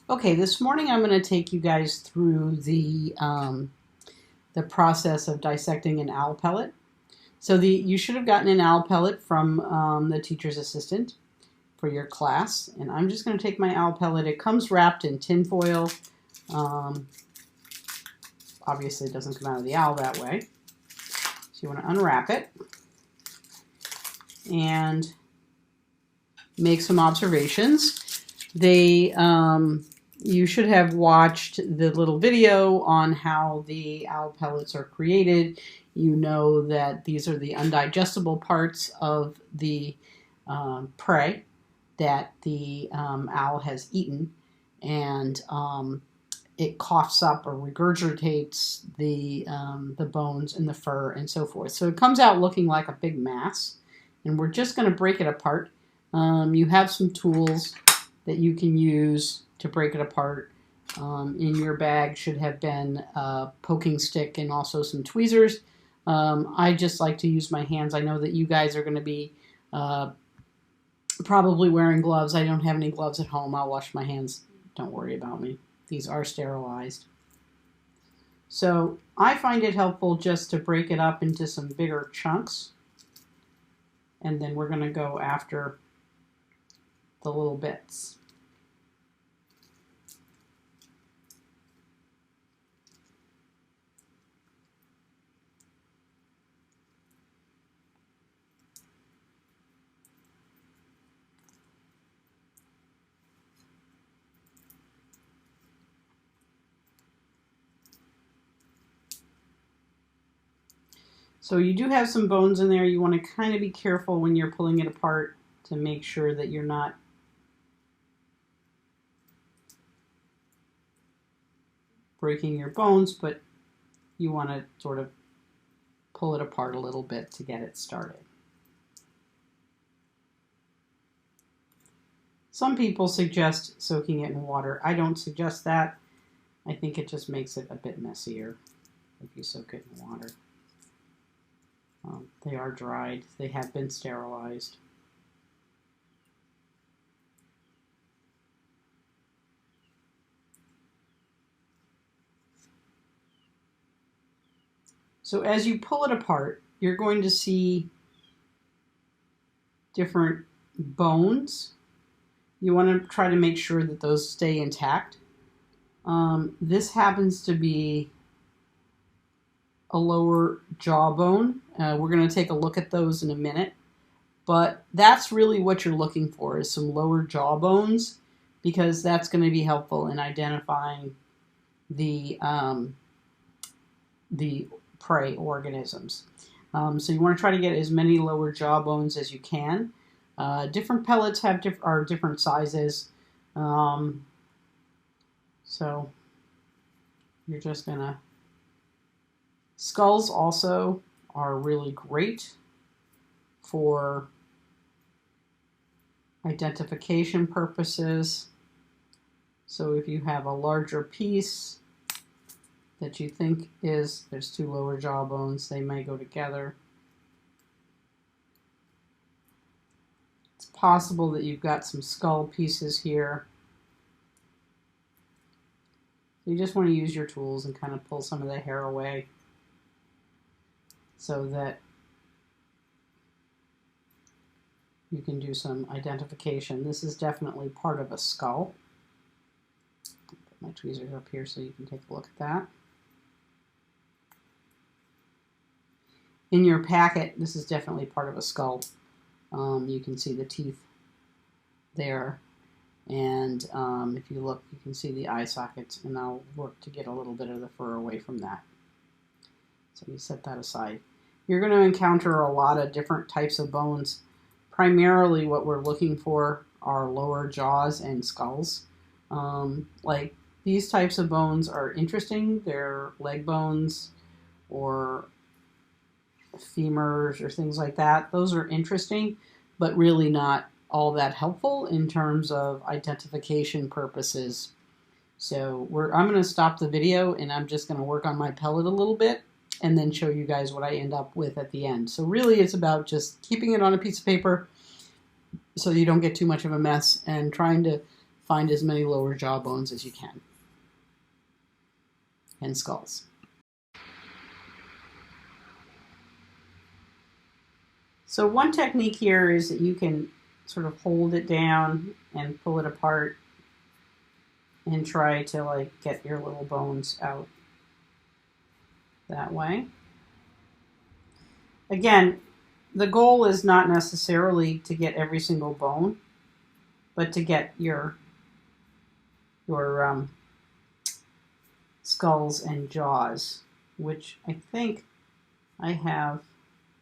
Okay, this morning I'm going to take you guys through the process of dissecting an owl pellet. So you should have gotten an owl pellet from the teacher's assistant for your class, and I'm just going to take my owl pellet. It comes wrapped in tin foil. Um, Obviously, it doesn't come out of the owl that way. So you want to unwrap it and make some observations. You should have watched the little video on how the owl pellets are created. You know that these are the undigestible parts of the prey that the owl has eaten, and it coughs up or regurgitates the bones and the fur and so forth. So it comes out looking like a big mass, and we're just going to break it apart. You have some tools that you can use to break it apart. In your bag should have been a poking stick and also some tweezers. I just like to use my hands. I know that you guys are going to be probably wearing gloves. I don't have any gloves at home. I'll wash my hands. Don't worry about me. These are sterilized. So I find it helpful just to break it up into some bigger chunks. And then we're going to go after the little bits. So you do have some bones in there. You want to kind of be careful when you're pulling it apart to make sure that you're not breaking your bones, but you want to sort of pull it apart a little bit to get it started. Some people suggest soaking it in water. I don't suggest that. I think it just makes it a bit messier if you soak it in water. They are dried. They have been sterilized. So as you pull it apart, you're going to see different bones. You want to try to make sure that those stay intact. This happens to be a lower jawbone. We're going to take a look at those in a minute. But that's really what you're looking for, is some lower jaw bones, because that's going to be helpful in identifying the prey organisms. So you want to try to get as many lower jaw bones as you can. Different pellets are different sizes. So you're just going to... Skulls also are really great for identification purposes. So if you have a larger piece that you think there's two lower jaw bones, they may go together. It's possible that you've got some skull pieces here. You just want to use your tools and kind of pull some of the hair away, so that you can do some identification. This is definitely part of a skull. Put my tweezers up here so you can take a look at that. In your packet, this is definitely part of a skull. You can see the teeth there. And if you look, you can see the eye sockets, and I'll work to get a little bit of the fur away from that. So you set that aside. You're going to encounter a lot of different types of bones. Primarily what we're looking for are lower jaws and skulls. Like these types of bones are interesting. They're leg bones or femurs or things like that. Those are interesting, but really not all that helpful in terms of identification purposes. So I'm going to stop the video, and I'm just going to work on my pellet a little bit and then show you guys what I end up with at the end. So really it's about just keeping it on a piece of paper so you don't get too much of a mess, and trying to find as many lower jaw bones as you can, and skulls. So one technique here is that you can sort of hold it down and pull it apart and try to like get your little bones out that way. Again, the goal is not necessarily to get every single bone, but to get your skulls and jaws, which I think I have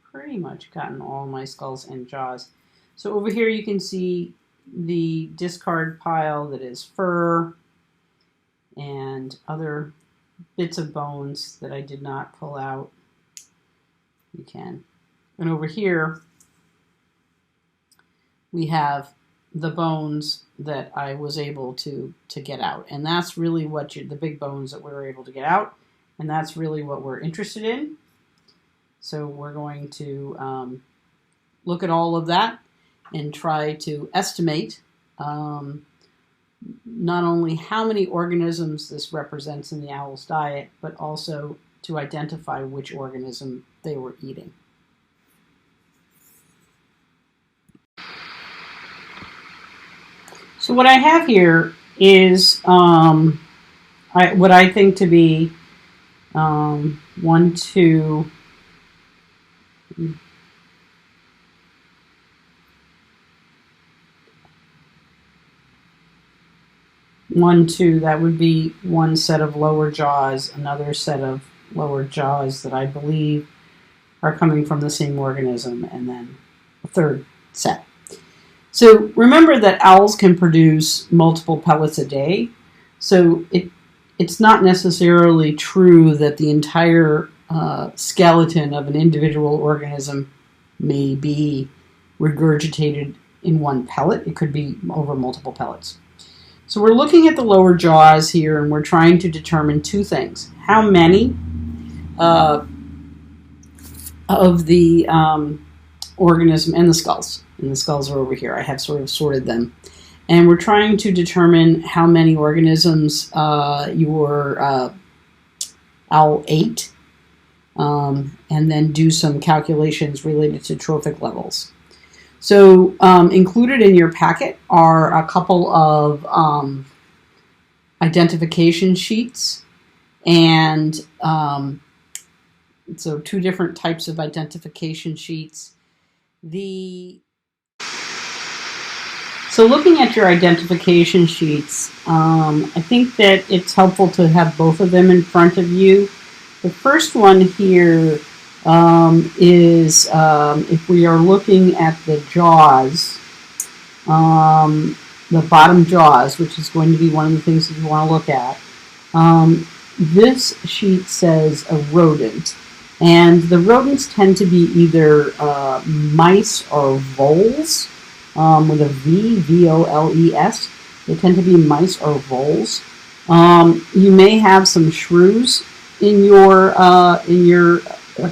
pretty much gotten all my skulls and jaws. So over here you can see the discard pile that is fur and other bits of bones that I did not pull out. You can. And over here we have the bones that I was able to get out. And that's really what the big bones that we were able to get out. And that's really what we're interested in. So we're going to look at all of that and try to estimate not only how many organisms this represents in the owl's diet, but also to identify which organism they were eating. So what I have here is what I think to be 1, 2, 1, 2, that would be one set of lower jaws, another set of lower jaws that I believe are coming from the same organism, and then a third set. So remember that owls can produce multiple pellets a day, so it's not necessarily true that the entire skeleton of an individual organism may be regurgitated in one pellet. It could be over multiple pellets. So we're looking at the lower jaws here, and we're trying to determine two things. How many of the organism, and the skulls are over here. I have sort of sorted them. And we're trying to determine how many organisms your owl ate, and then do some calculations related to trophic levels. So included in your packet are a couple of identification sheets, and so two different types of identification sheets. So looking at your identification sheets, I think that it's helpful to have both of them in front of you. The first one here is if we are looking at the jaws, the bottom jaws, which is going to be one of the things that you want to look at. This sheet says a rodent, and the rodents tend to be either mice or voles, with a V, V-O-L-E-S. They tend to be mice or voles. You may have some shrews in your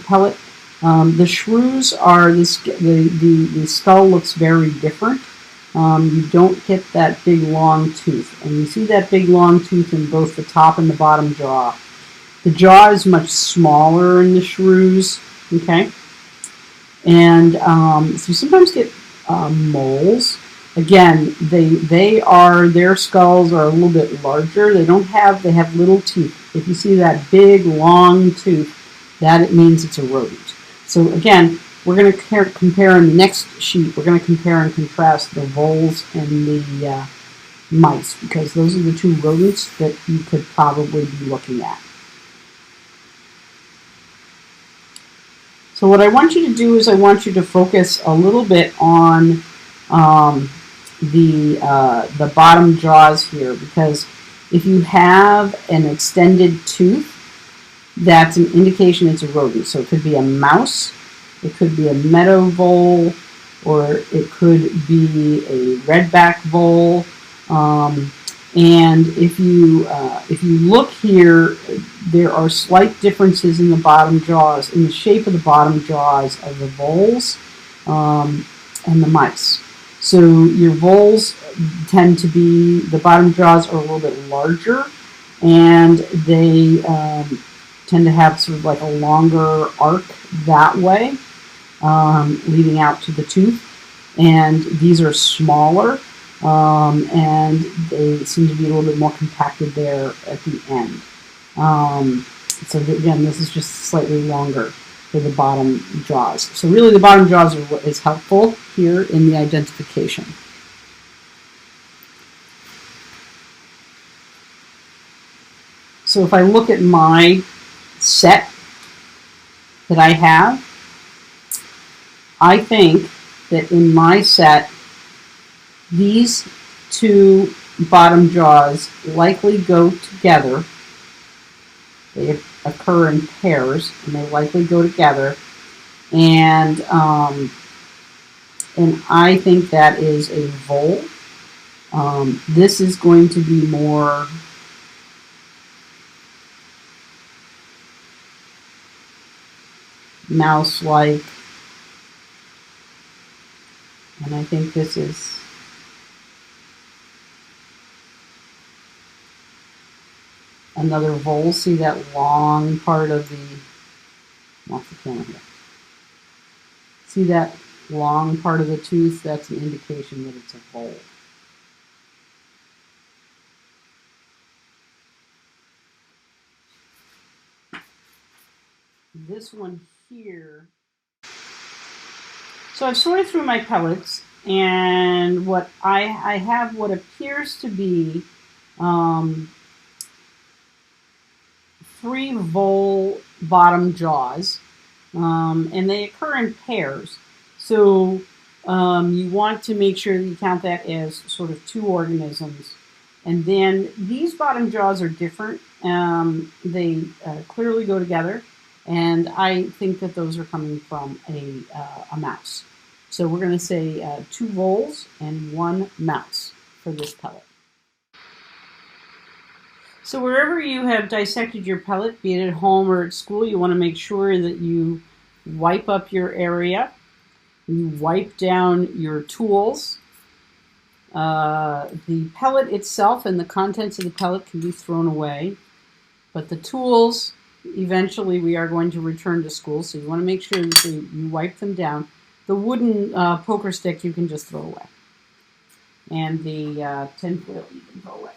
pellet. The shrews are the skull looks very different. You don't get that big long tooth, and you see that big long tooth in both the top and the bottom jaw. The jaw is much smaller in the shrews, okay? And so you sometimes get moles. Again, their skulls are a little bit larger. They have little teeth. If you see that big long tooth, that it means it's a rodent. So again, we're going to compare in the next sheet. We're going to compare and contrast the voles and the mice, because those are the two rodents that you could probably be looking at. So what I want you to do is I want you to focus a little bit on the bottom jaws here, because if you have an extended tooth, that's an indication it's a rodent. So it could be a mouse, it could be a meadow vole, or it could be a redback vole. And if you look here, there are slight differences in the bottom jaws, in the shape of the bottom jaws of the voles and the mice. So your voles tend to be, the bottom jaws are a little bit larger, and they tend to have sort of like a longer arc that way, leading out to the tooth. And these are smaller, and they seem to be a little bit more compacted there at the end. So again, this is just slightly longer for the bottom jaws. So really the bottom jaws are what is helpful here in the identification. So if I look at my set that I have, I think that in my set, these two bottom jaws likely go together. They occur in pairs, and they likely go together. And I think that is a vole. This is going to be more mouse-like, and I think this is another vole. See that long part of the, off the camera here. See that long part of the tooth? That's an indication that it's a vole. This one here. So I've sorted through my pellets, and what I have what appears to be 3 vole bottom jaws, and they occur in pairs. So you want to make sure that you count that as sort of 2 organisms. And then these bottom jaws are different. They clearly go together, and I think that those are coming from a mouse. So we're going to say 2 voles and 1 mouse for this pellet. So wherever you have dissected your pellet, be it at home or at school, you want to make sure that you wipe up your area. You wipe down your tools. The pellet itself and the contents of the pellet can be thrown away, but the tools, eventually we are going to return to school, so you want to make sure that you wipe them down. The wooden poker stick you can just throw away, and the tin foil you can throw away.